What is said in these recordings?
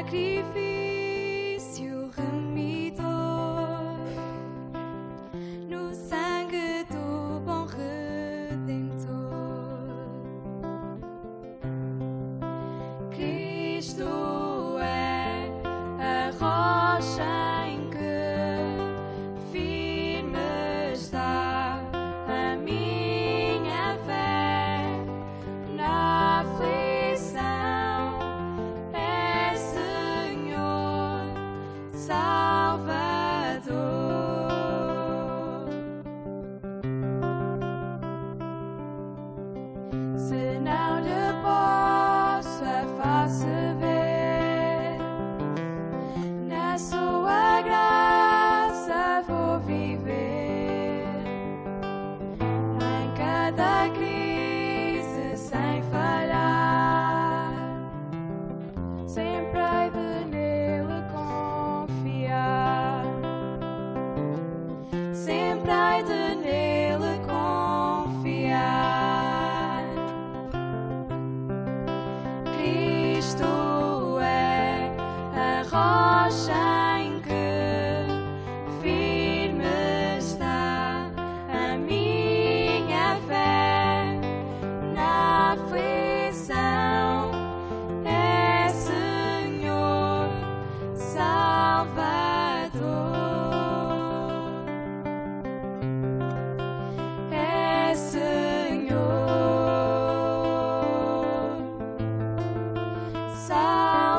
sacrifício remidor, no sangue do bom Redentor. Cristo é a rocha em que firme está a minha fé. Na aflição é Senhor Salvador. Se não lhe posso a face ver, na sua graça vou viver. Em cada crise sem falhar, sempre hei de nele confiar. Sempre hei de nele confiar. Cristo é a rocha em que firme está a minha fé. Na aflição é Senhor Salvador. É Senhor Salvador.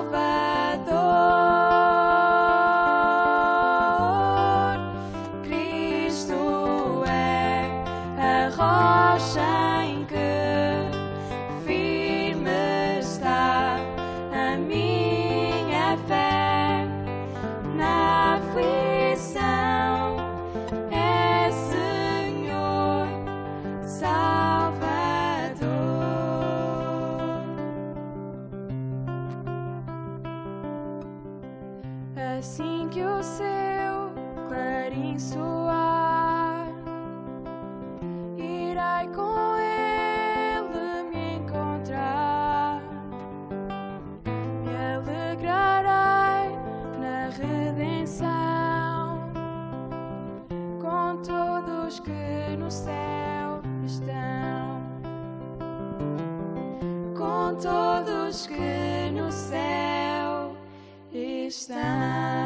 Cristo é a rocha em que firme está a minha fé. Na aflição é Senhor Salvador. Assim que o seu clarim soar, irei com ele me encontrar. Me alegrarei na redenção, com todos que no céu estão. Com todos que no céu estão.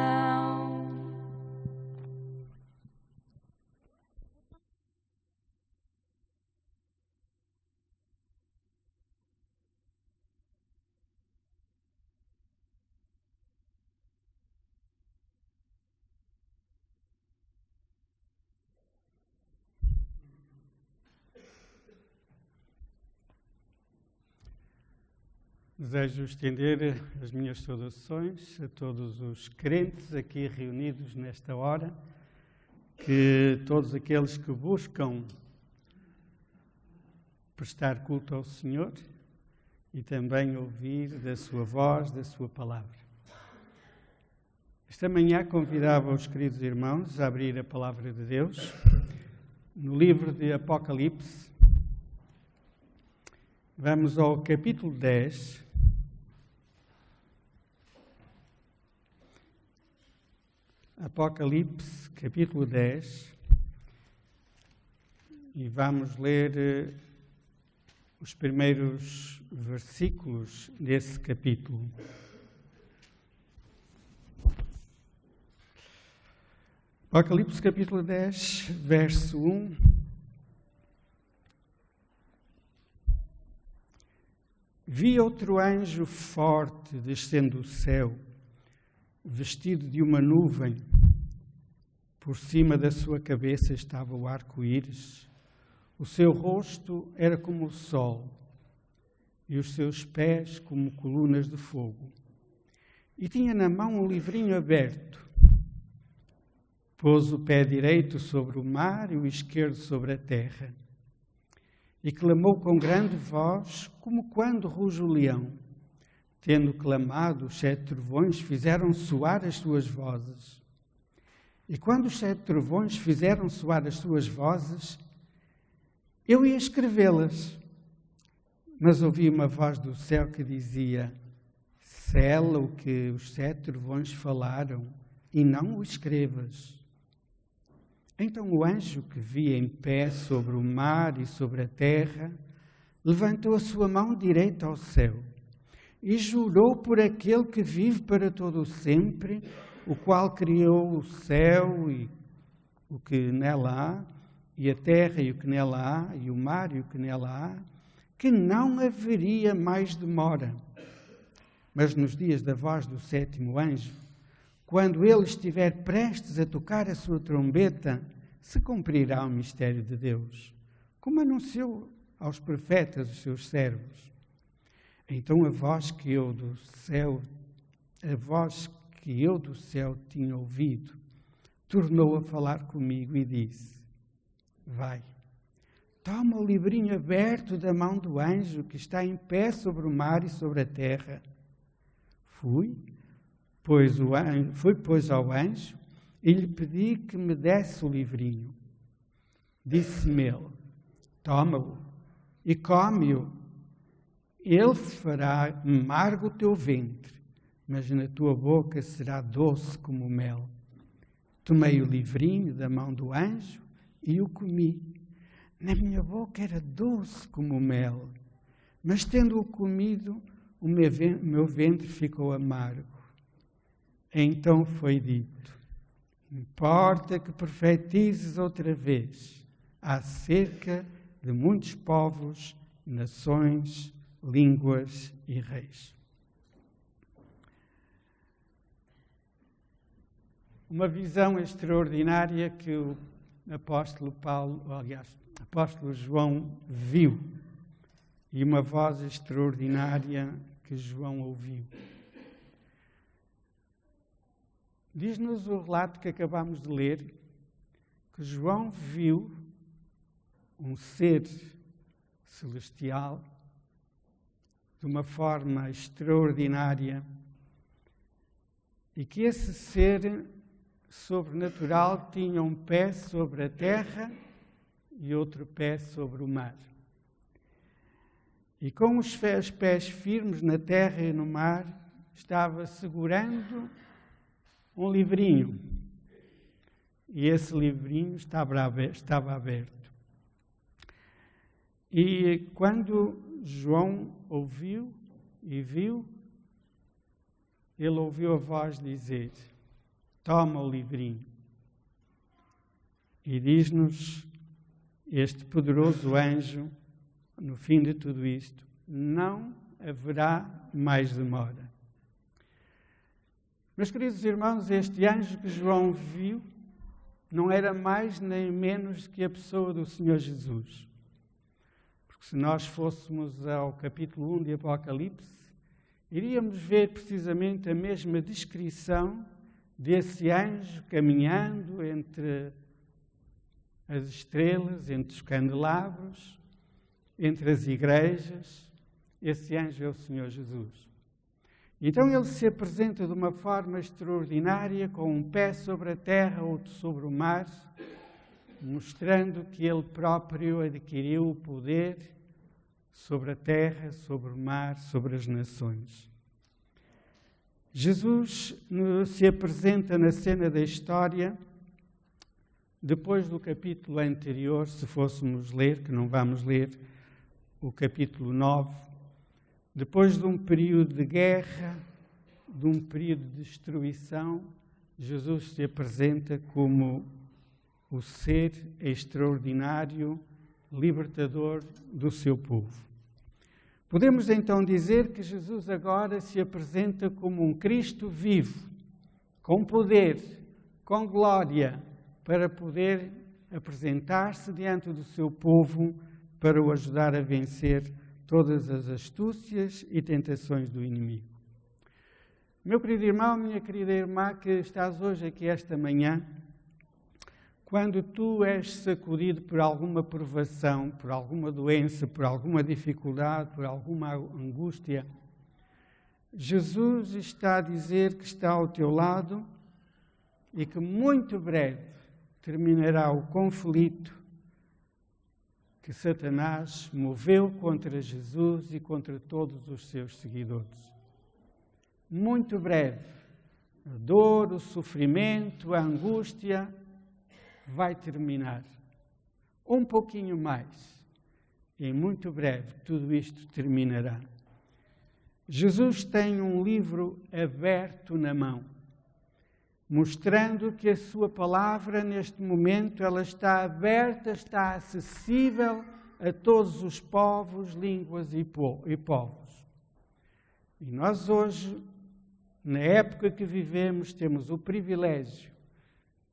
Desejo estender as minhas saudações a todos os crentes aqui reunidos nesta hora, que todos aqueles que buscam prestar culto ao Senhor e também ouvir da sua voz, da sua palavra. Esta manhã convidava os queridos irmãos a abrir a palavra de Deus no livro de Apocalipse. Vamos ao capítulo 10. Apocalipse, capítulo 10, e vamos ler os primeiros versículos desse capítulo. Apocalipse, capítulo 10, verso 1. Vi outro anjo forte descendo do céu, vestido de uma nuvem. Por cima da sua cabeça estava o arco-íris. O seu rosto era como o sol, e os seus pés como colunas de fogo. E tinha na mão um livrinho aberto. Pôs o pé direito sobre o mar e o esquerdo sobre a terra. E clamou com grande voz, como quando ruge o leão. Tendo clamado, os 7 trovões fizeram soar as suas vozes. E quando os 7 trovões fizeram soar as suas vozes, eu ia escrevê-las. Mas ouvi uma voz do céu que dizia: Sela o que os 7 trovões falaram e não o escrevas. Então o anjo que via em pé sobre o mar e sobre a terra levantou a sua mão direita ao céu e jurou por aquele que vive para todo o sempre, o qual criou o céu e o que nela há, e a terra e o que nela há, e o mar e o que nela há, que não haveria mais demora. Mas nos dias da voz do 7º anjo, quando ele estiver prestes a tocar a sua trombeta, se cumprirá o mistério de Deus, como anunciou aos profetas, os seus servos. Então a voz que eu do céu tinha ouvido, tornou a falar comigo e disse: vai, toma o livrinho aberto da mão do anjo que está em pé sobre o mar e sobre a terra. Fui, pois ao anjo e lhe pedi que me desse o livrinho. Disse-me ele: toma-o e come-o. Ele fará amargo o teu ventre, mas na tua boca será doce como mel. Tomei o livrinho da mão do anjo e o comi. Na minha boca era doce como mel, mas tendo-o comido, o meu ventre ficou amargo. Então foi dito: importa que profetizes outra vez acerca de muitos povos, nações, línguas e reis. Uma visão extraordinária que o apóstolo João viu, e uma voz extraordinária que João ouviu. Diz-nos o relato que acabamos de ler, que João viu um ser celestial de uma forma extraordinária e que esse ser sobrenatural tinha um pé sobre a terra e outro pé sobre o mar. E com os pés firmes na terra e no mar, estava segurando um livrinho. E esse livrinho estava aberto. E quando João ouviu e viu, ele ouviu a voz dizer: toma o livrinho. E diz-nos este poderoso anjo, no fim de tudo isto: não haverá mais demora. Meus queridos irmãos, este anjo que João viu não era mais nem menos que a pessoa do Senhor Jesus. Porque se nós fôssemos ao capítulo 1 de Apocalipse, iríamos ver precisamente a mesma descrição desse anjo caminhando entre as estrelas, entre os candelabros, entre as igrejas. Esse anjo é o Senhor Jesus. Então ele se apresenta de uma forma extraordinária, com um pé sobre a terra, outro sobre o mar, mostrando que ele próprio adquiriu o poder sobre a terra, sobre o mar, sobre as nações. Jesus se apresenta na cena da história depois do capítulo anterior, se fôssemos ler, que não vamos ler, o capítulo 9, depois de um período de guerra, de um período de destruição, Jesus se apresenta como o ser extraordinário, libertador do seu povo. Podemos então dizer que Jesus agora se apresenta como um Cristo vivo, com poder, com glória, para poder apresentar-se diante do seu povo, para o ajudar a vencer todas as astúcias e tentações do inimigo. Meu querido irmão, minha querida irmã, que estás hoje aqui esta manhã, quando tu és sacudido por alguma provação, por alguma doença, por alguma dificuldade, por alguma angústia, Jesus está a dizer que está ao teu lado e que muito breve terminará o conflito que Satanás moveu contra Jesus e contra todos os seus seguidores. muito breve, a dor, o sofrimento, a angústia vai terminar. Um pouquinho mais. E muito breve tudo isto terminará. Jesus tem um livro aberto na mão, mostrando que a sua palavra, neste momento, ela está aberta, está acessível a todos os povos, línguas e povos. E nós hoje, na época que vivemos, temos o privilégio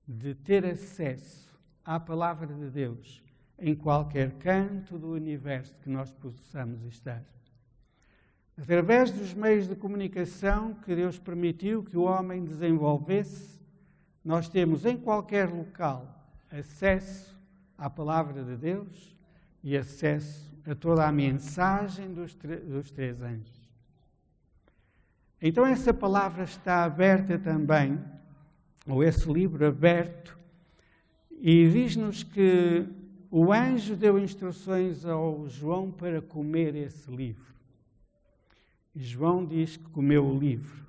de ter acesso à palavra de Deus em qualquer canto do universo que nós possamos estar. Através dos meios de comunicação que Deus permitiu que o homem desenvolvesse, nós temos em qualquer local acesso à palavra de Deus e acesso a toda a mensagem dos três anjos. Então essa palavra está aberta também, ou esse livro aberto, e diz-nos que o anjo deu instruções ao João para comer esse livro. E João diz que comeu o livro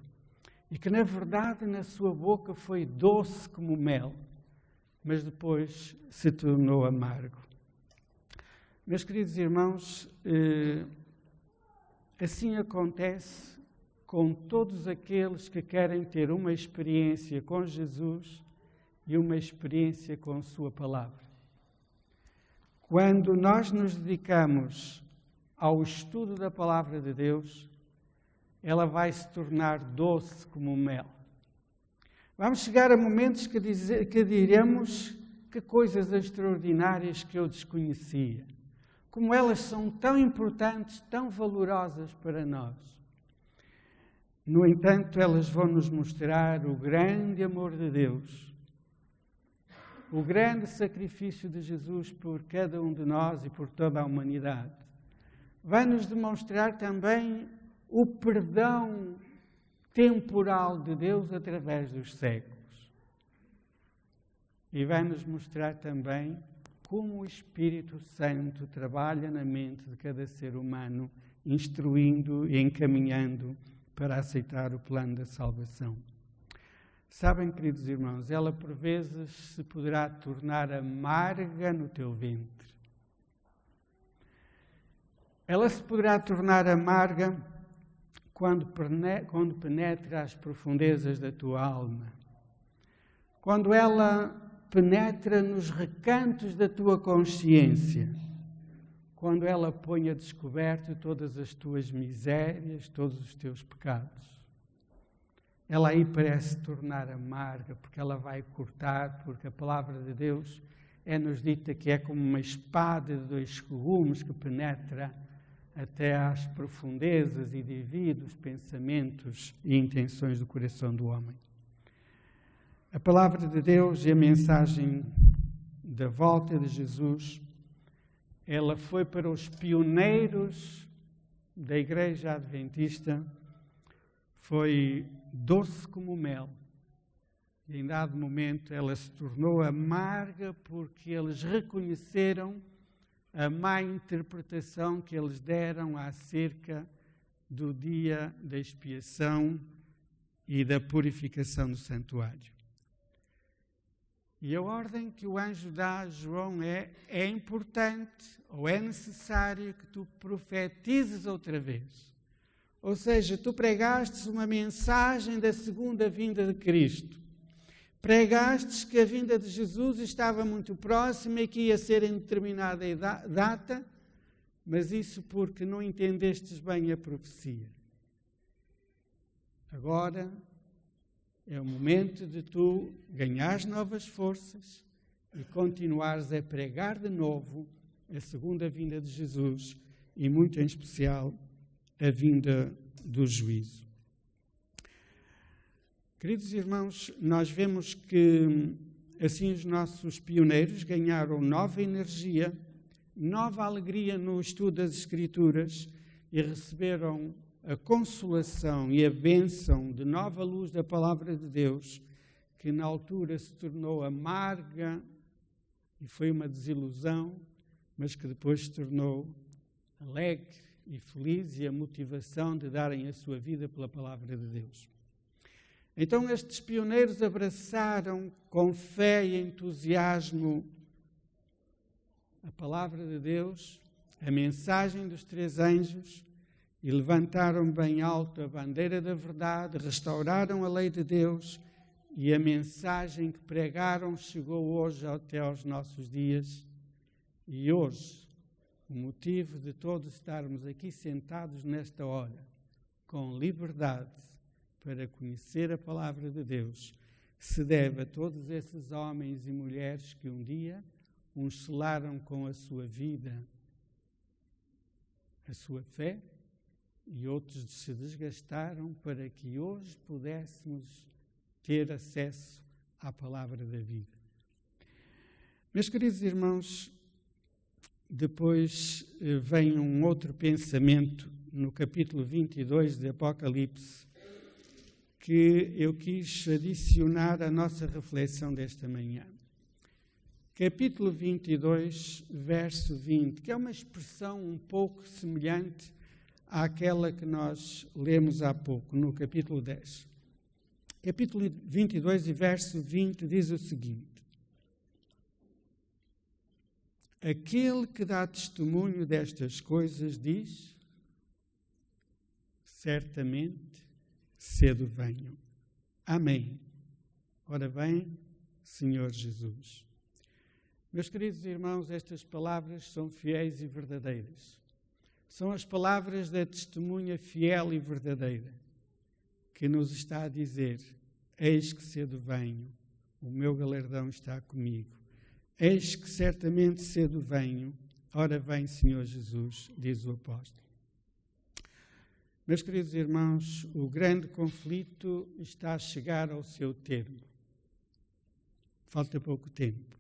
e que, na verdade, na sua boca foi doce como mel, mas depois se tornou amargo. Meus queridos irmãos, assim acontece com todos aqueles que querem ter uma experiência com Jesus e uma experiência com a sua palavra. Quando nós nos dedicamos ao estudo da palavra de Deus, ela vai se tornar doce como mel. Vamos chegar a momentos que diremos que coisas extraordinárias que eu desconhecia. Como elas são tão importantes, tão valorosas para nós. No entanto, elas vão nos mostrar o grande amor de Deus, o grande sacrifício de Jesus por cada um de nós e por toda a humanidade. Vai nos demonstrar também o perdão temporal de Deus através dos séculos. E vai nos mostrar também como o Espírito Santo trabalha na mente de cada ser humano, instruindo e encaminhando para aceitar o plano da salvação. Sabem, queridos irmãos, ela por vezes se poderá tornar amarga no teu ventre. Ela se poderá tornar amarga quando penetra as profundezas da tua alma. Quando ela penetra nos recantos da tua consciência. Quando ela põe a descoberto todas as tuas misérias, todos os teus pecados. Ela aí parece tornar amarga, porque ela vai cortar, porque a palavra de Deus é-nos dita que é como uma espada de dois gumes que penetra até às profundezas e divide os pensamentos e intenções do coração do homem. A palavra de Deus e a mensagem da volta de Jesus, ela foi para os pioneiros da Igreja Adventista, foi doce como mel. E em dado momento ela se tornou amarga porque eles reconheceram a má interpretação que eles deram acerca do dia da expiação e da purificação do santuário. E a ordem que o anjo dá a João é importante, ou é necessário que tu profetizes outra vez. Ou seja, tu pregastes uma mensagem da segunda vinda de Cristo. Pregastes que a vinda de Jesus estava muito próxima e que ia ser em determinada data, mas isso porque não entendestes bem a profecia. Agora é o momento de tu ganhares novas forças e continuares a pregar de novo a segunda vinda de Jesus e, muito em especial, a vinda do juízo. Queridos irmãos, nós vemos que assim os nossos pioneiros ganharam nova energia, nova alegria no estudo das Escrituras e receberam a consolação e a bênção de nova luz da palavra de Deus, que na altura se tornou amarga e foi uma desilusão, mas que depois se tornou alegre e felizes e a motivação de darem a sua vida pela palavra de Deus. Então estes pioneiros abraçaram com fé e entusiasmo a palavra de Deus, a mensagem dos 3 anjos, e levantaram bem alto a bandeira da verdade, restauraram a lei de Deus, e a mensagem que pregaram chegou hoje até aos nossos dias. E hoje, o motivo de todos estarmos aqui sentados nesta hora, com liberdade para conhecer a palavra de Deus, se deve a todos esses homens e mulheres que um dia uns selaram com a sua vida a sua fé e outros se desgastaram para que hoje pudéssemos ter acesso à palavra da vida. Meus queridos irmãos, depois vem um outro pensamento no capítulo 22 de Apocalipse que eu quis adicionar à nossa reflexão desta manhã. Capítulo 22, verso 20, que é uma expressão um pouco semelhante àquela que nós lemos há pouco, no capítulo 10. Capítulo 22 e verso 20 diz o seguinte: aquele que dá testemunho destas coisas diz, certamente cedo venho. Amém. Ora bem, Senhor Jesus. Meus queridos irmãos, estas palavras são fiéis e verdadeiras. São as palavras da testemunha fiel e verdadeira, que nos está a dizer: eis que cedo venho, o meu galardão está comigo. Eis que certamente cedo venho, ora vem, Senhor Jesus, diz o apóstolo. Meus queridos irmãos, o grande conflito está a chegar ao seu termo. Falta pouco tempo.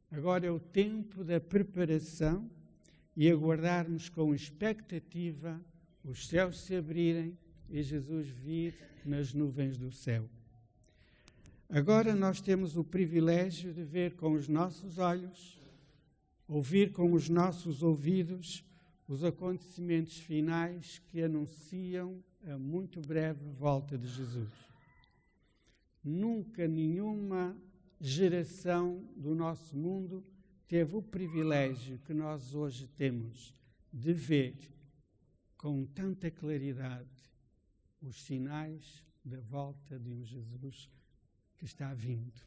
Agora é o tempo da preparação e aguardarmos com expectativa os céus se abrirem e Jesus vir nas nuvens do céu. Agora nós temos o privilégio de ver com os nossos olhos, ouvir com os nossos ouvidos os acontecimentos finais que anunciam a muito breve volta de Jesus. Nunca nenhuma geração do nosso mundo teve o privilégio que nós hoje temos de ver com tanta claridade os sinais da volta de um Jesus que está vindo,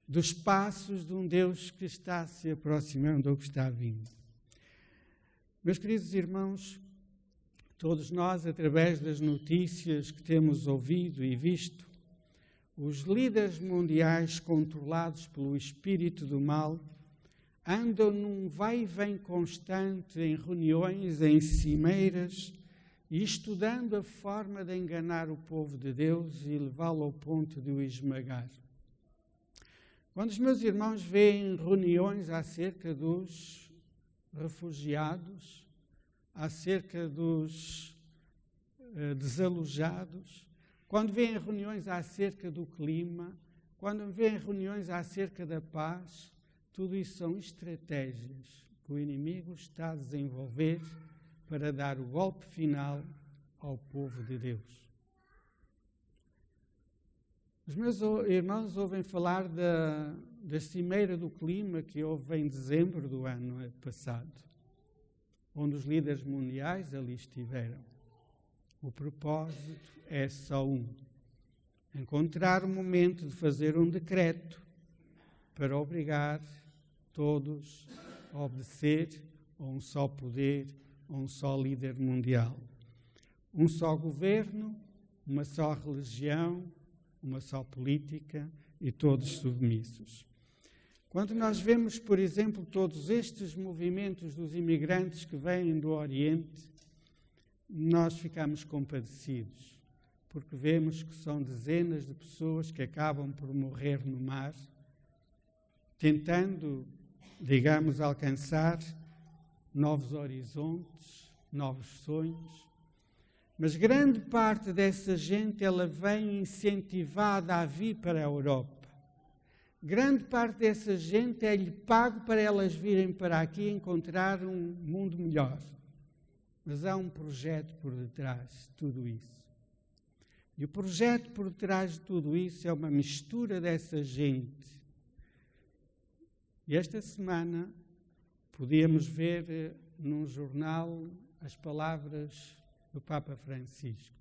dos passos de um Deus que está se aproximando ou que está vindo. Meus queridos irmãos, todos nós, através das notícias que temos ouvido e visto, os líderes mundiais controlados pelo espírito do mal andam num vai e vem constante em reuniões, em cimeiras, e estudando a forma de enganar o povo de Deus e levá-lo ao ponto de o esmagar. Quando os meus irmãos veem reuniões acerca dos refugiados, acerca dos desalojados, quando vêm reuniões acerca do clima, quando vêm reuniões acerca da paz, tudo isso são estratégias que o inimigo está a desenvolver para dar o golpe final ao povo de Deus. Os meus irmãos ouvem falar da cimeira do clima que houve em dezembro do ano passado, onde os líderes mundiais ali estiveram. O propósito é só um: encontrar o momento de fazer um decreto para obrigar todos a obedecer a um só poder, a um só líder mundial. Um só governo, uma só religião, uma só política e todos submissos. Quando nós vemos, por exemplo, todos estes movimentos dos imigrantes que vêm do Oriente, nós ficamos compadecidos, porque vemos que são dezenas de pessoas que acabam por morrer no mar, tentando, digamos, alcançar novos horizontes, novos sonhos. Mas grande parte dessa gente, ela vem incentivada a vir para a Europa. Grande parte dessa gente é-lhe pago para elas virem para aqui encontrar um mundo melhor. mas há um projeto por detrás de tudo isso. E o projeto por detrás de tudo isso é uma mistura dessa gente. E esta semana podíamos ver num jornal as palavras do Papa Francisco,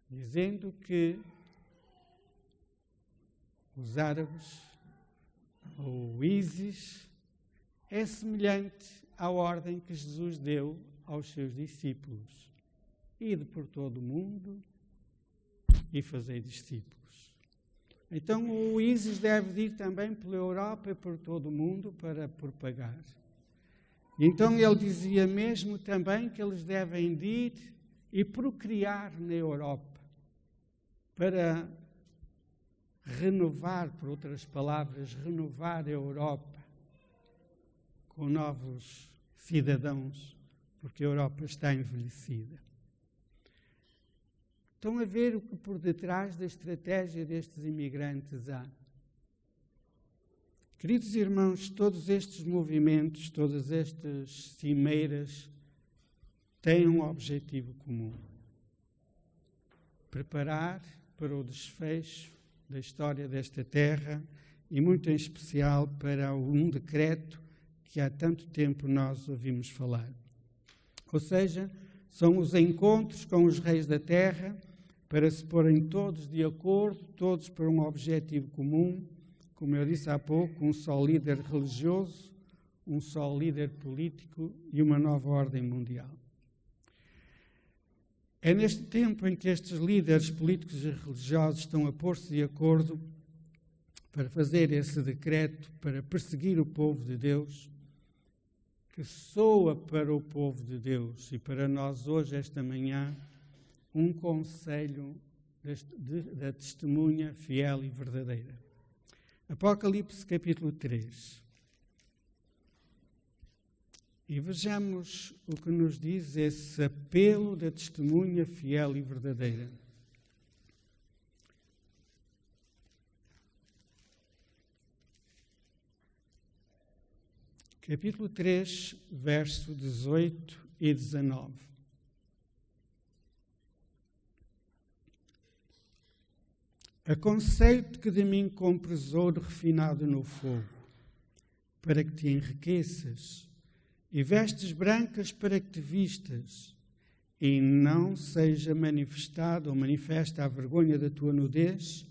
dizendo que os árabes, ou o ISIS, é semelhante à ordem que Jesus deu aos seus discípulos: ide por todo o mundo e fazei discípulos. Então o ISIS deve ir também pela Europa e por todo o mundo para propagar. Então ele dizia mesmo também que eles devem ir e procriar na Europa, para renovar, por outras palavras, renovar a Europa com novos cidadãos, porque a Europa está envelhecida. Estão a ver o que por detrás da estratégia destes imigrantes há. Queridos irmãos, todos estes movimentos, todas estas cimeiras têm um objetivo comum: preparar para o desfecho da história desta terra e, muito em especial, para um decreto que há tanto tempo nós ouvimos falar. Ou seja, são os encontros com os reis da terra para se porem todos de acordo, todos para um objetivo comum, como eu disse há pouco, um só líder religioso, um só líder político e uma nova ordem mundial. É neste tempo em que estes líderes políticos e religiosos estão a pôr-se de acordo para fazer esse decreto, para perseguir o povo de Deus, que soa para o povo de Deus e para nós hoje, esta manhã, um conselho da testemunha fiel e verdadeira. Apocalipse capítulo 3. E vejamos o que nos diz esse apelo da testemunha fiel e verdadeira. Capítulo 3, verso 18 e 19. Aconselho-te que de mim compres ouro refinado no fogo, para que te enriqueças, e vestes brancas para que te vistas, e não seja manifestada ou manifesta a vergonha da tua nudez,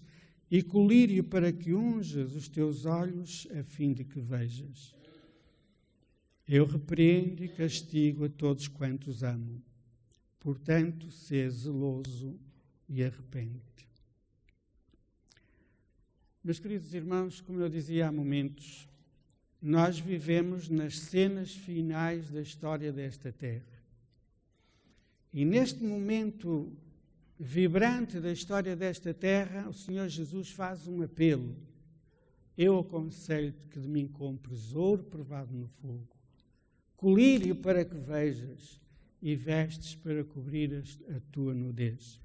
e colírio para que unjas os teus olhos, a fim de que vejas. Eu repreendo e castigo a todos quantos amo. Portanto, sê zeloso e arrepende-te. Meus queridos irmãos, como eu dizia há momentos, nós vivemos nas cenas finais da história desta terra. E neste momento vibrante da história desta terra, o Senhor Jesus faz um apelo. Eu aconselho-te que de mim compres ouro provado no fogo, colírio para que vejas e vestes para cobrir a tua nudez.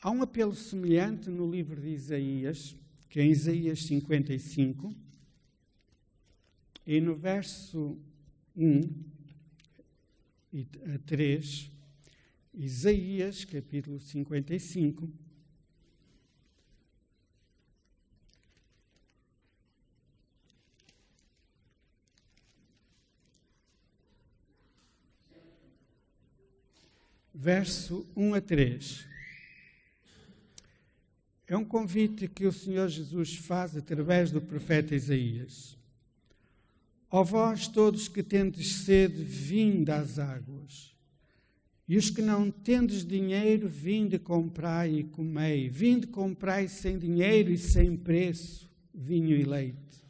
Há um apelo semelhante no livro de Isaías, que é em Isaías 55, e no verso 1 a 3, Isaías, capítulo 55, verso 1 a 3. É um convite que o Senhor Jesus faz através do profeta Isaías. Ó vós todos que tendes sede, vinde às águas. E os que não tendes dinheiro, vinde comprai e comei. Vinde comprai sem dinheiro e sem preço vinho e leite.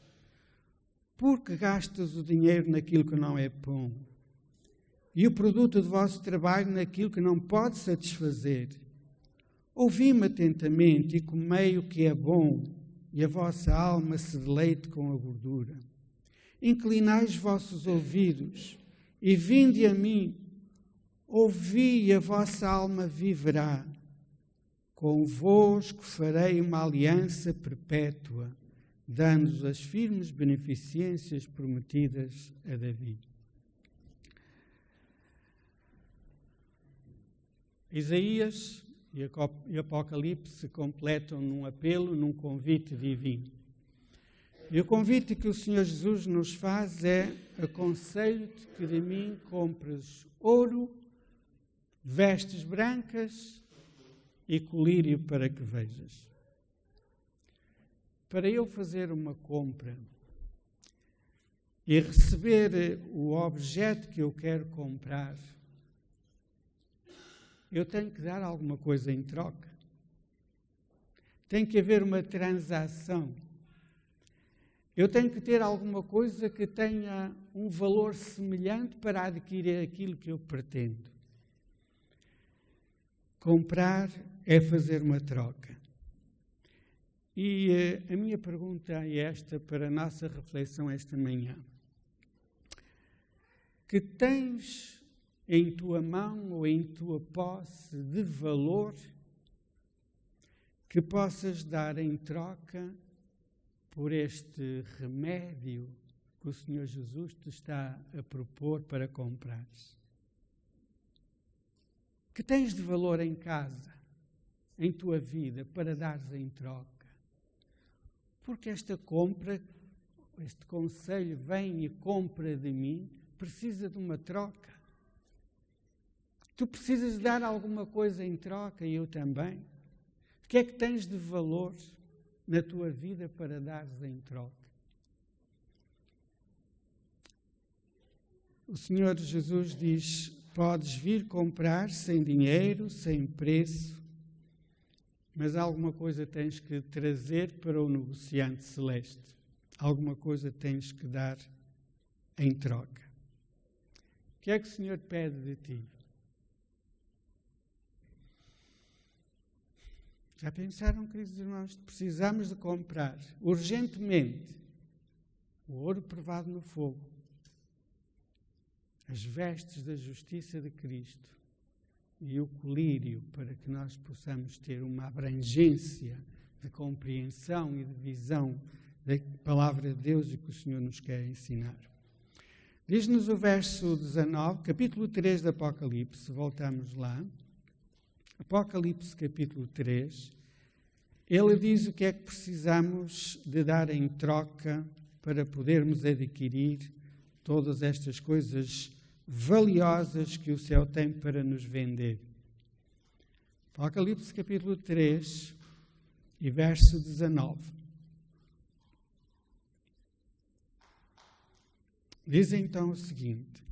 Porque gastas o dinheiro naquilo que não é pão, e o produto do vosso trabalho naquilo que não pode satisfazer? Ouvi-me atentamente e comei o que é bom, e a vossa alma se deleite com a gordura. Inclinai os vossos ouvidos e vinde a mim. Ouvi e a vossa alma viverá. Convosco farei uma aliança perpétua, dando-vos as firmes beneficências prometidas a Davi. Isaías e Apocalipse se completam num apelo, num convite divino. E o convite que o Senhor Jesus nos faz é: aconselho-te que de mim compres ouro, vestes brancas e colírio para que vejas. Para eu fazer uma compra e receber o objeto que eu quero comprar, eu tenho que dar alguma coisa em troca. Tem que haver uma transação. Eu tenho que ter alguma coisa que tenha um valor semelhante para adquirir aquilo que eu pretendo. Comprar é fazer uma troca. E a minha pergunta é esta para a nossa reflexão esta manhã. Que tens em tua mão ou em tua posse de valor que possas dar em troca por este remédio que o Senhor Jesus te está a propor para comprares? Que tens de valor em casa, em tua vida, para dares em troca? Porque esta compra, este conselho, vem e compra de mim, precisa de uma troca. Tu precisas dar alguma coisa em troca e eu também. O que é que tens de valor na tua vida para dares em troca? O Senhor Jesus diz: podes vir comprar sem dinheiro, sem preço, mas alguma coisa tens que trazer para o negociante celeste. Alguma coisa tens que dar em troca. O que é que o Senhor pede de ti? Já pensaram, queridos irmãos, precisamos de comprar urgentemente o ouro provado no fogo, as vestes da justiça de Cristo e o colírio para que nós possamos ter uma abrangência de compreensão e de visão da palavra de Deus e que o Senhor nos quer ensinar. Diz-nos o verso 19, capítulo 3 do Apocalipse, voltamos lá. Apocalipse capítulo 3, ele diz o que é que precisamos de dar em troca para podermos adquirir todas estas coisas valiosas que o céu tem para nos vender. Apocalipse capítulo 3 e verso 19. Diz então o seguinte: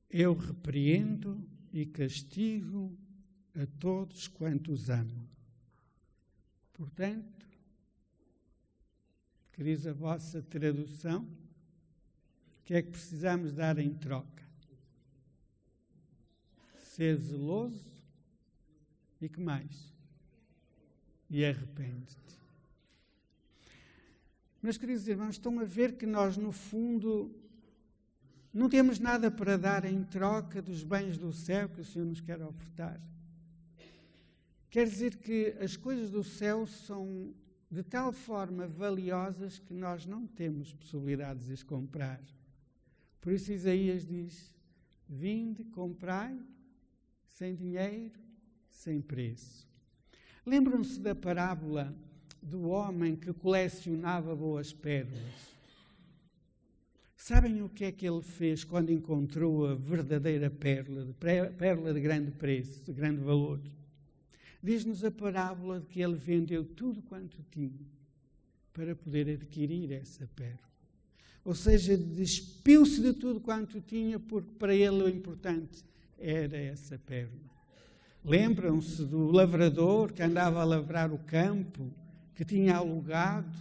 eu repreendo e castigo a todos quantos amo. Portanto, que diz a vossa tradução, o que é que precisamos dar em troca? Ser zeloso e que mais? E arrepende-te. Meus queridos irmãos, estão a ver que nós, no fundo, não temos nada para dar em troca dos bens do céu que o Senhor nos quer ofertar. Quer dizer que as coisas do céu são de tal forma valiosas que nós não temos possibilidades de as comprar. Por isso Isaías diz: vinde, comprai, sem dinheiro, sem preço. Lembram-se da parábola do homem que colecionava boas pérolas? Sabem o que é que ele fez quando encontrou a verdadeira pérola de grande preço, de grande valor? Diz-nos a parábola de que ele vendeu tudo quanto tinha para poder adquirir essa pérola. Ou seja, despiu-se de tudo quanto tinha, porque para ele o importante era essa pérola. Lembram-se do lavrador que andava a lavrar o campo, que tinha alugado,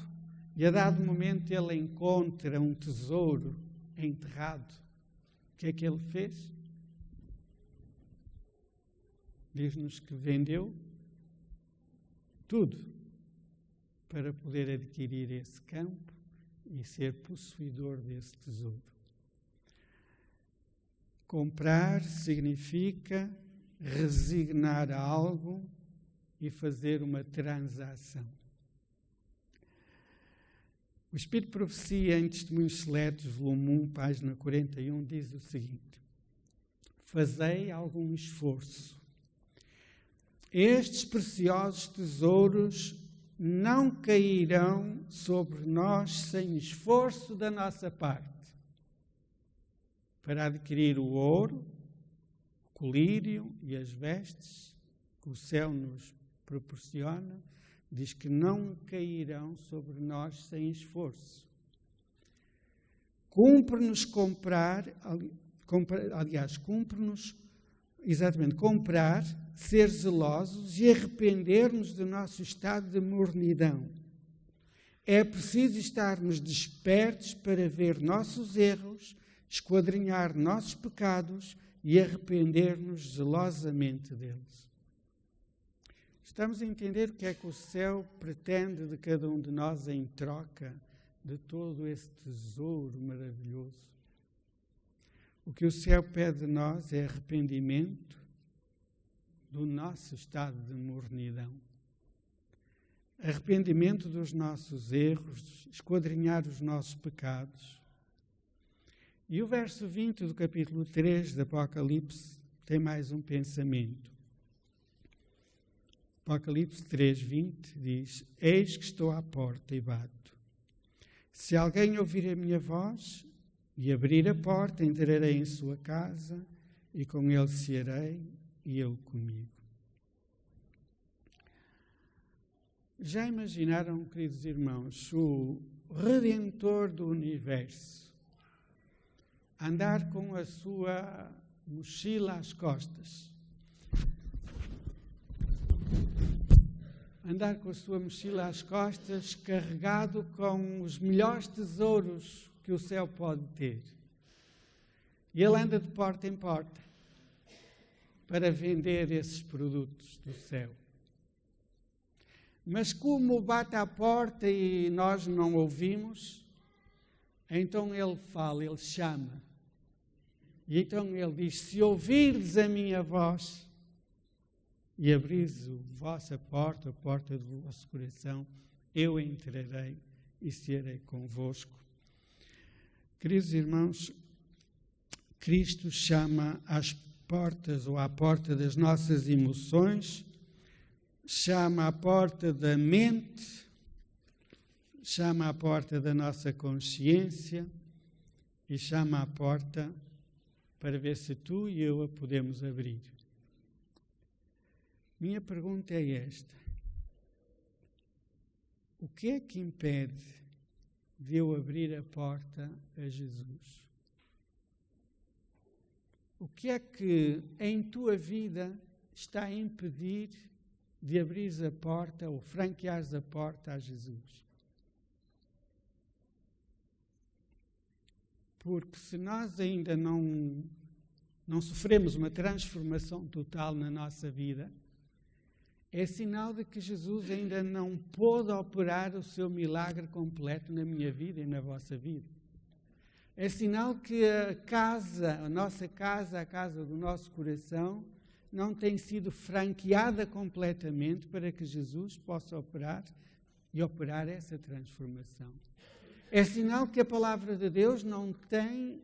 e a dado momento ele encontra um tesouro enterrado. O que é que ele fez? Diz-nos que vendeu tudo para poder adquirir esse campo e ser possuidor desse tesouro. Comprar significa resignar a algo e fazer uma transação. O Espírito de Profecia, em Testemunhos Seletos, volume 1, página 41, diz o seguinte: fazei algum esforço estes preciosos tesouros não cairão sobre nós sem esforço da nossa parte. Para adquirir o ouro, o colírio e as vestes que o céu nos proporciona, diz que não cairão sobre nós sem esforço. Cumpre-nos comprar, ser zelosos e arrepender-nos do nosso estado de mornidão. É preciso estarmos despertos para ver nossos erros, esquadrinhar nossos pecados e arrepender-nos zelosamente deles. Estamos a entender o que é que o céu pretende de cada um de nós em troca de todo esse tesouro maravilhoso. O que o céu pede de nós é arrependimento do nosso estado de mornidão. Arrependimento dos nossos erros, esquadrinhar os nossos pecados. E o verso 20 do capítulo 3 do Apocalipse tem mais um pensamento. Apocalipse 3:20 diz: Eis que estou à porta e bato. Se alguém ouvir a minha voz e abrir a porta, entrarei em sua casa e com ele cearei e ele comigo. Já imaginaram, queridos irmãos, o Redentor do Universo andar com a sua mochila às costas? Andar com a sua mochila às costas, carregado com os melhores tesouros que o céu pode ter. E ele anda de porta em porta para vender esses produtos do céu. Mas como bate à porta e nós não ouvimos, então ele fala, ele chama. E então ele diz: se ouvirdes a minha voz e abris a vossa porta, a porta do vosso coração, eu entrarei e cearei convosco. Queridos irmãos, Cristo chama às portas ou à porta das nossas emoções, chama à porta da mente, chama à porta da nossa consciência e chama à porta para ver se tu e eu a podemos abrir. Minha pergunta é esta: o que é que impede de eu abrir a porta a Jesus? O que é que em tua vida está a impedir de abrires a porta ou franqueares a porta a Jesus? Porque se nós ainda não sofremos uma transformação total na nossa vida, é sinal de que Jesus ainda não pôde operar o seu milagre completo na minha vida e na vossa vida. É sinal que a nossa casa, a casa do nosso coração, não tem sido franqueada completamente para que Jesus possa operar essa transformação. É sinal que a palavra de Deus não tem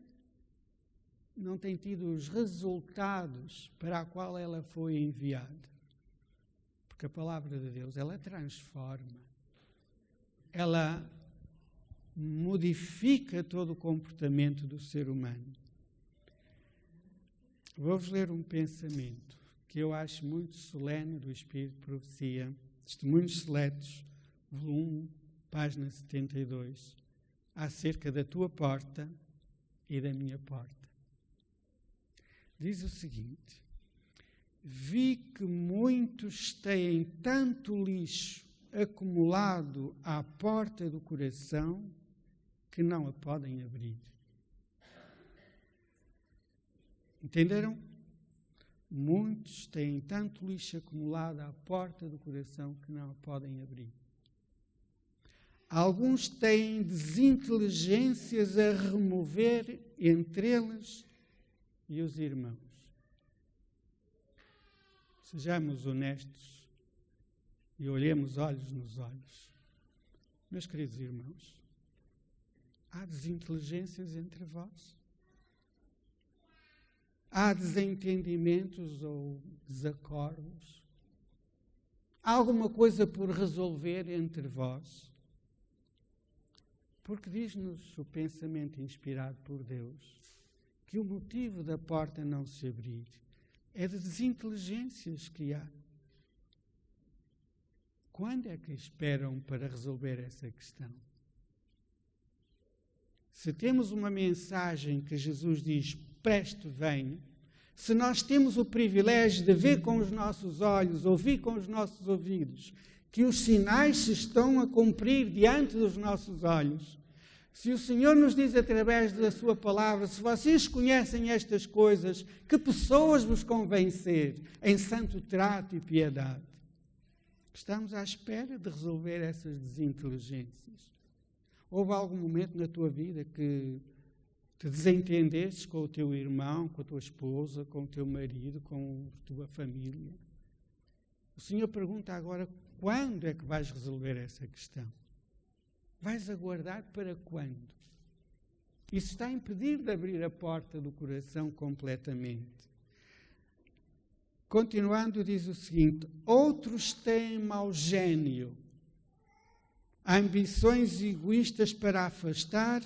tido os resultados para a qual ela foi enviada. Porque a palavra de Deus, ela transforma, ela modifica todo o comportamento do ser humano. Vou-vos ler um pensamento que eu acho muito solene do Espírito de Profecia, Testemunhos Seletos, volume 1, página 72, acerca da tua porta e da minha porta. Diz o seguinte: vi que muitos têm tanto lixo acumulado à porta do coração que não a podem abrir. Entenderam? Muitos têm tanto lixo acumulado à porta do coração que não a podem abrir. Alguns têm desinteligências a remover entre eles e os irmãos. Sejamos honestos e olhemos olhos nos olhos. Meus queridos irmãos, há desinteligências entre vós? Há desentendimentos ou desacordos? Há alguma coisa por resolver entre vós? Porque diz-nos o pensamento inspirado por Deus que o motivo da porta não se abrir é de desinteligências que há. Quando é que esperam para resolver essa questão? Se temos uma mensagem que Jesus diz, preste, venha, se nós temos o privilégio de ver com os nossos olhos, ouvir com os nossos ouvidos, que os sinais se estão a cumprir diante dos nossos olhos, se o Senhor nos diz através da sua palavra, se vocês conhecem estas coisas, que pessoas vos convém ser em santo trato e piedade? Estamos à espera de resolver essas desinteligências. Houve algum momento na tua vida que te desentendestes com o teu irmão, com a tua esposa, com o teu marido, com a tua família? O Senhor pergunta agora, quando é que vais resolver essa questão? Vais aguardar para quando? Isso está a impedir de abrir a porta do coração completamente. Continuando, diz o seguinte, outros têm mau gênio, ambições egoístas para afastar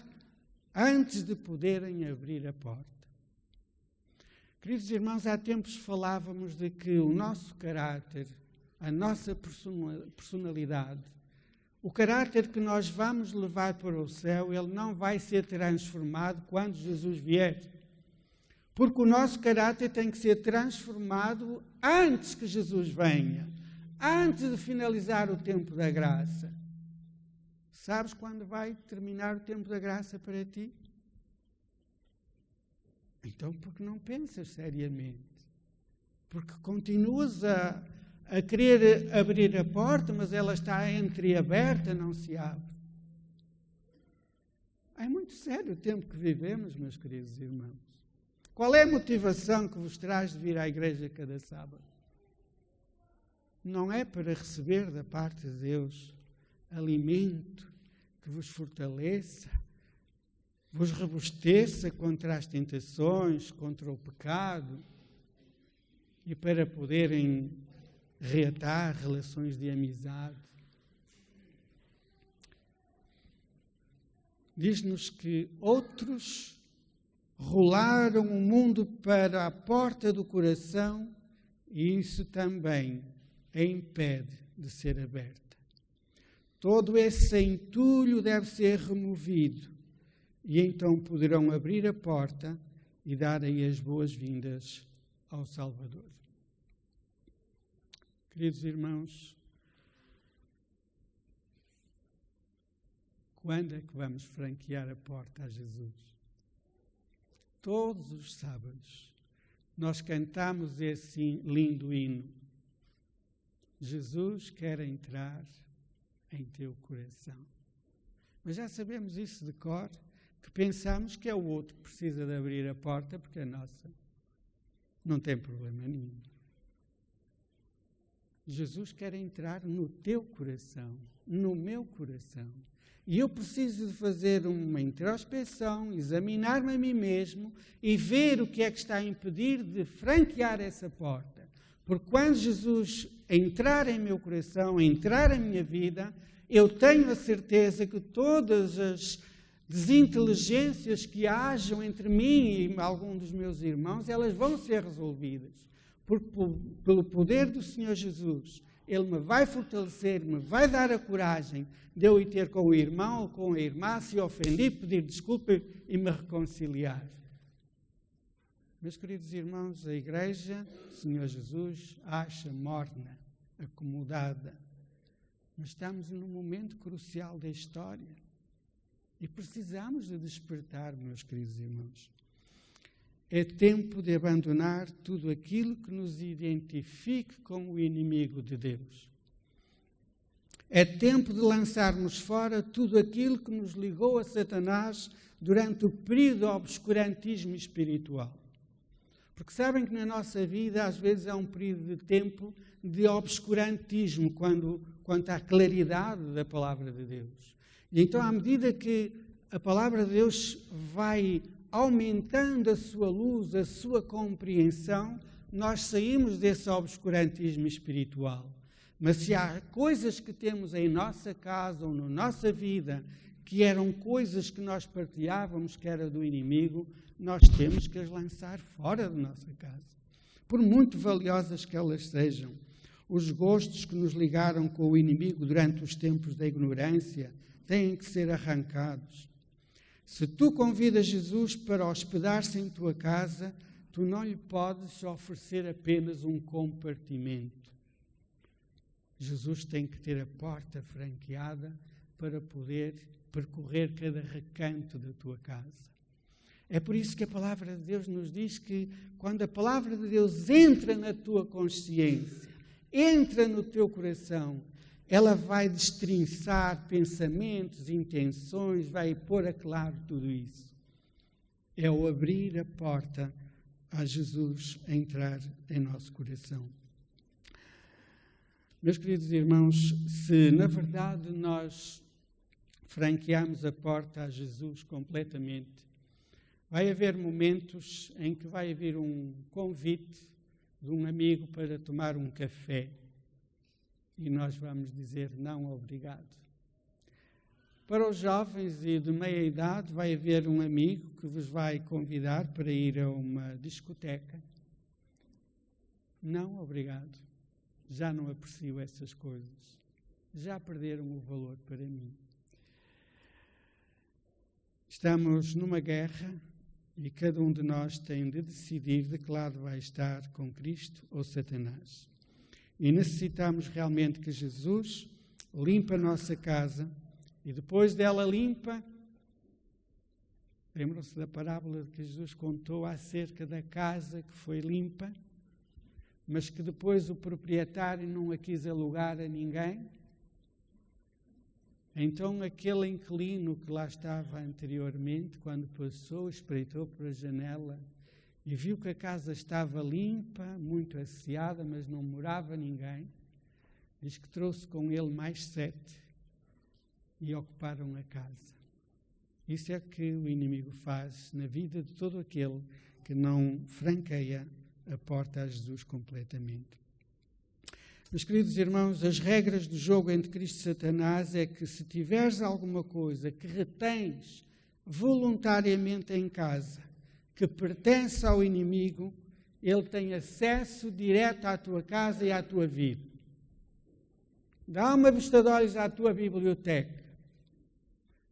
antes de poderem abrir a porta. Queridos irmãos, há tempos falávamos de que o nosso caráter, a nossa personalidade, o caráter que nós vamos levar para o céu, ele não vai ser transformado quando Jesus vier. Porque o nosso caráter tem que ser transformado antes que Jesus venha, antes de finalizar o tempo da graça. Sabes quando vai terminar o tempo da graça para ti? Então, porque não pensas seriamente? Porque continuas a querer abrir a porta, mas ela está entreaberta, não se abre. É muito sério o tempo que vivemos, meus queridos irmãos. Qual é a motivação que vos traz de vir à igreja cada sábado? Não é para receber da parte de Deus alimento que vos fortaleça, vos robusteça contra as tentações, contra o pecado, e para poderem reatar relações de amizade. Diz-nos que outros rolaram o mundo para a porta do coração e isso também a impede de ser aberta. Todo esse entulho deve ser removido e então poderão abrir a porta e dar aí as boas-vindas ao Salvador. Queridos irmãos, quando é que vamos franquear a porta a Jesus? Todos os sábados nós cantamos esse lindo hino. Jesus quer entrar em teu coração. Mas já sabemos isso de cor, que pensamos que é o outro que precisa de abrir a porta, porque a nossa não tem problema nenhum. Jesus quer entrar no teu coração, no meu coração. E eu preciso de fazer uma introspeção, examinar-me a mim mesmo e ver o que é que está a impedir de franquear essa porta. Porque quando Jesus entrar em meu coração, entrar em minha vida, eu tenho a certeza que todas as desinteligências que hajam entre mim e algum dos meus irmãos, elas vão ser resolvidas. Porque pelo poder do Senhor Jesus, Ele me vai fortalecer, me vai dar a coragem de eu ir ter com o irmão ou com a irmã, se ofendi, pedir desculpa e me reconciliar. Meus queridos irmãos, a igreja, o Senhor Jesus, acha morna, acomodada. Mas estamos num momento crucial da história e precisamos de despertar, meus queridos irmãos. É tempo de abandonar tudo aquilo que nos identifique como o inimigo de Deus. É tempo de lançarmos fora tudo aquilo que nos ligou a Satanás durante o período do obscurantismo espiritual. Porque sabem que na nossa vida, às vezes, há um período de tempo de obscurantismo quanto à claridade da palavra de Deus. E então, à medida que a palavra de Deus vai aumentando a sua luz, a sua compreensão, nós saímos desse obscurantismo espiritual. Mas se há coisas que temos em nossa casa ou na nossa vida que eram coisas que nós partilhávamos, que era do inimigo, nós temos que as lançar fora da nossa casa. Por muito valiosas que elas sejam, os gostos que nos ligaram com o inimigo durante os tempos da ignorância têm que ser arrancados. Se tu convidas Jesus para hospedar-se em tua casa, tu não lhe podes oferecer apenas um compartimento. Jesus tem que ter a porta franqueada para poder percorrer cada recanto da tua casa. É por isso que a palavra de Deus nos diz que quando a palavra de Deus entra na tua consciência, entra no teu coração, ela vai destrinçar pensamentos, intenções, vai pôr a claro tudo isso. É o abrir a porta a Jesus entrar em nosso coração. Meus queridos irmãos, se na verdade nós franquearmos a porta a Jesus completamente, vai haver momentos em que vai haver um convite de um amigo para tomar um café e nós vamos dizer não, obrigado. Para os jovens e de meia idade vai haver um amigo que vos vai convidar para ir a uma discoteca. Não, obrigado. Já não aprecio essas coisas. Já perderam o valor para mim. Estamos numa guerra e cada um de nós tem de decidir de que lado vai estar, com Cristo ou Satanás. E necessitamos realmente que Jesus limpe a nossa casa e depois dela limpa, lembram-se da parábola que Jesus contou acerca da casa que foi limpa, mas que depois o proprietário não a quis alugar a ninguém? Então aquele inquilino que lá estava anteriormente, quando passou, espreitou por a janela e viu que a casa estava limpa, muito asseada, mas não morava ninguém, diz que trouxe com ele mais 7 e ocuparam a casa. Isso é o que o inimigo faz na vida de todo aquele que não franqueia a porta a Jesus completamente. Meus queridos irmãos, as regras do jogo entre Cristo e Satanás é que se tiveres alguma coisa que retens voluntariamente em casa, que pertence ao inimigo, ele tem acesso direto à tua casa e à tua vida. Dá uma vista de olhos à tua biblioteca.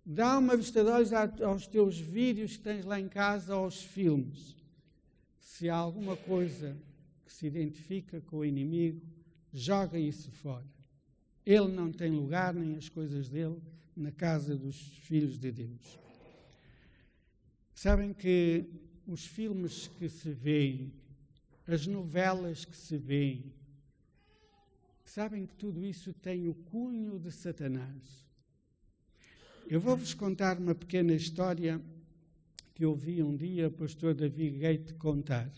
Dá uma vista de olhos aos teus vídeos que tens lá em casa, aos filmes. Se há alguma coisa que se identifica com o inimigo, joga isso fora. Ele não tem lugar, nem as coisas dele, na casa dos filhos de Deus. Sabem que os filmes que se veem, as novelas que se veem, sabem que tudo isso tem o cunho de Satanás. Eu vou-vos contar uma pequena história que eu ouvi um dia o pastor David Gate contar.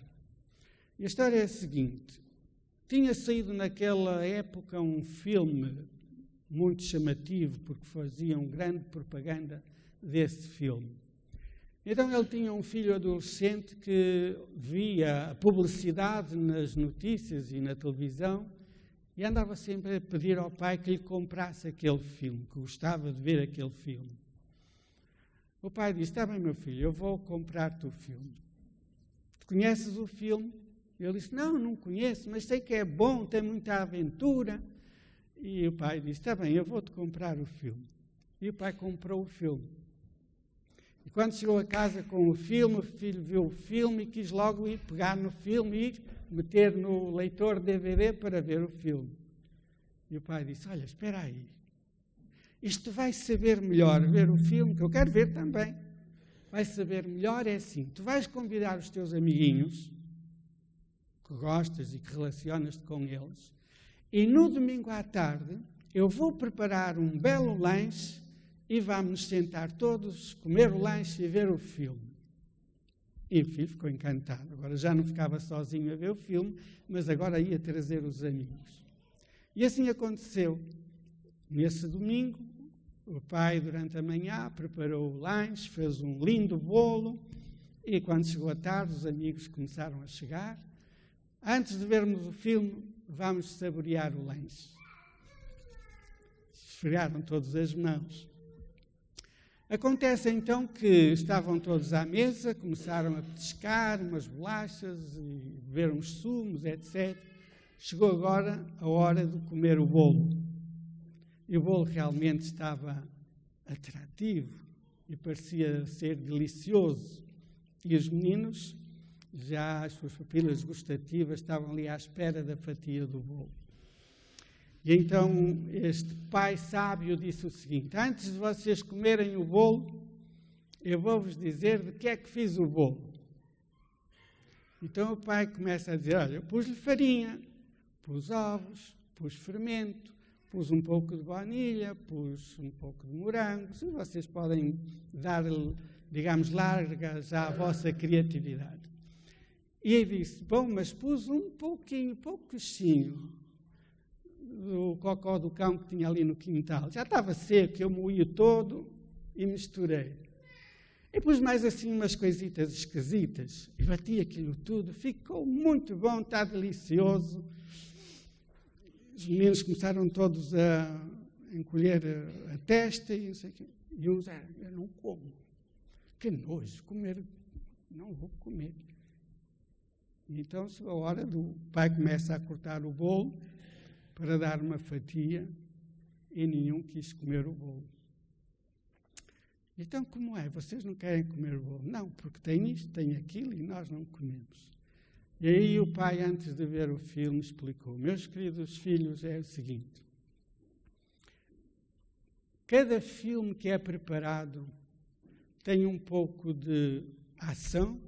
E a história é a seguinte: tinha saído naquela época um filme muito chamativo, porque faziam grande propaganda desse filme. Então ele tinha um filho adolescente que via a publicidade nas notícias e na televisão e andava sempre a pedir ao pai que lhe comprasse aquele filme, que gostava de ver aquele filme. O pai disse: está bem, meu filho, eu vou comprar-te o filme. Tu conheces o filme? Ele disse: não conheço, mas sei que é bom, tem muita aventura. E o pai disse: está bem, eu vou-te comprar o filme. E o pai comprou o filme. E quando chegou a casa com o filme, o filho viu o filme e quis logo ir pegar no filme e meter no leitor DVD para ver o filme. E o pai disse: olha, espera aí. Isto vai saber melhor ver o filme, que eu quero ver também. Vai saber melhor é assim: tu vais convidar os teus amiguinhos, que gostas e que relacionas-te com eles, e no domingo à tarde eu vou preparar um belo lanche e vamos nos sentar todos, comer o lanche e ver o filme. E o filho ficou encantado. Agora já não ficava sozinho a ver o filme, mas agora ia trazer os amigos. E assim aconteceu. Nesse domingo, o pai, durante a manhã, preparou o lanche, fez um lindo bolo, e quando chegou a tarde, os amigos começaram a chegar. Antes de vermos o filme, vamos saborear o lanche. esfregaram todas as mãos. Acontece então que estavam todos à mesa, começaram a petiscar umas bolachas e beber uns sumos, etc. Chegou agora a hora de comer o bolo. E o bolo realmente estava atrativo e parecia ser delicioso. E os meninos, já as suas papilas gustativas, estavam ali à espera da fatia do bolo. E então este pai sábio disse o seguinte: antes de vocês comerem o bolo, eu vou-vos dizer de que é que fiz o bolo. Então o pai começa a dizer: olha, eu pus-lhe farinha, pus ovos, pus fermento, pus um pouco de baunilha, pus um pouco de morango. Se vocês podem dar, digamos, largas à vossa criatividade. E ele disse: bom, mas pus um pouquinho, pouquinho, do cocó do cão que tinha ali no quintal. Já estava seco, eu moí todo e misturei. E pus mais assim umas coisitas esquisitas e bati aquilo tudo. Ficou muito bom, está delicioso. Os meninos começaram todos a encolher a testa e não sei o quê. E uns, eu não como. Que nojo, comer, não vou comer. E então chegou a hora do pai começa a cortar o bolo para dar uma fatia e nenhum quis comer o bolo. Então, como é? Vocês não querem comer o bolo? Não, porque tem isto, tem aquilo e nós não comemos. E aí o pai, antes de ver o filme, explicou: meus queridos filhos, é o seguinte: cada filme que é preparado tem um pouco de ação,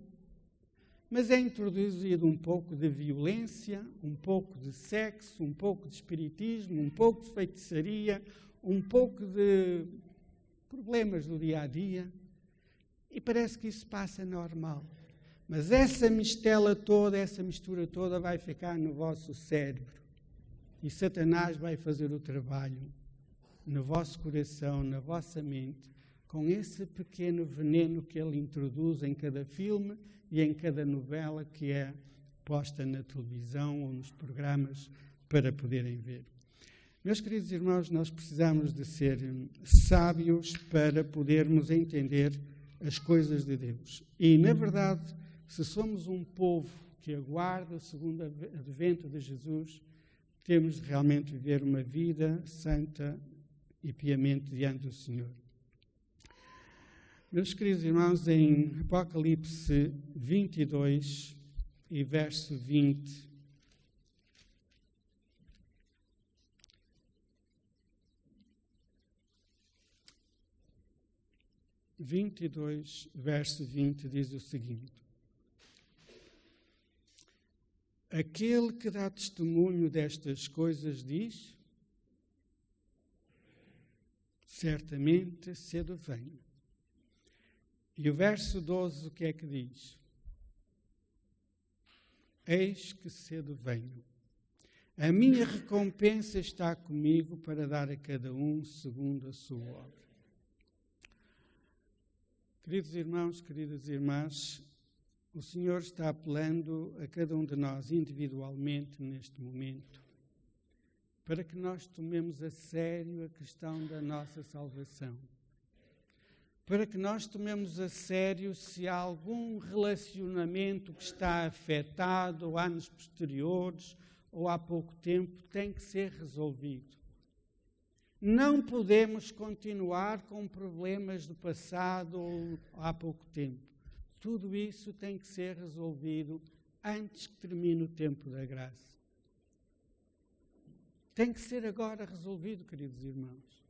mas é introduzido um pouco de violência, um pouco de sexo, um pouco de espiritismo, um pouco de feitiçaria, um pouco de problemas do dia-a-dia, e parece que isso passa normal. Mas essa mistela toda, essa mistura toda vai ficar no vosso cérebro, e Satanás vai fazer o trabalho no vosso coração, na vossa mente, com esse pequeno veneno que ele introduz em cada filme e em cada novela que é posta na televisão ou nos programas para poderem ver. Meus queridos irmãos, nós precisamos de ser sábios para podermos entender as coisas de Deus. E, na verdade, se somos um povo que aguarda o segundo advento de Jesus, temos de realmente viver uma vida santa e piamente diante do Senhor. Meus queridos irmãos, em Apocalipse 22 e verso 20, verso 20 diz o seguinte: aquele que dá testemunho destas coisas diz: certamente cedo venho. E o verso 12, o que é que diz? Eis que cedo venho. A minha recompensa está comigo para dar a cada um segundo a sua obra. Queridos irmãos, queridas irmãs, o Senhor está apelando a cada um de nós individualmente neste momento, para que nós tomemos a sério a questão da nossa salvação. Para que nós tomemos a sério se há algum relacionamento que está afetado, ou anos posteriores, ou há pouco tempo, tem que ser resolvido. Não podemos continuar com problemas do passado ou há pouco tempo. Tudo isso tem que ser resolvido antes que termine o tempo da graça. Tem que ser agora resolvido, queridos irmãos.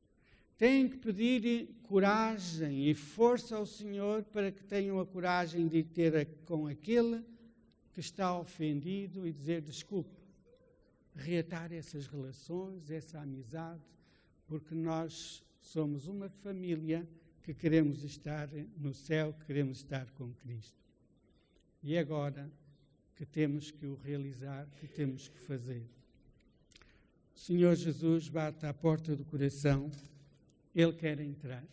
Têm que pedir coragem e força ao Senhor para que tenham a coragem de ter com aquele que está ofendido e dizer desculpe. Reatar essas relações, essa amizade, porque nós somos uma família que queremos estar no céu, que queremos estar com Cristo. E agora que temos que o realizar, que temos que fazer. O Senhor Jesus bate à porta do coração. Ele quer entrar.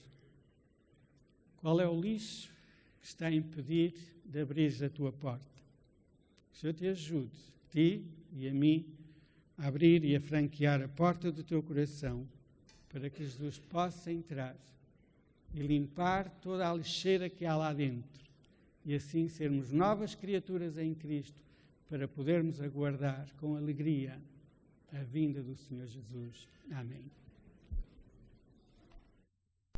Qual é o lixo que está a impedir de abrir a tua porta? Que o Senhor te ajude, ti e a mim, a abrir e a franquear a porta do teu coração para que Jesus possa entrar e limpar toda a lixeira que há lá dentro e assim sermos novas criaturas em Cristo para podermos aguardar com alegria a vinda do Senhor Jesus. Amém.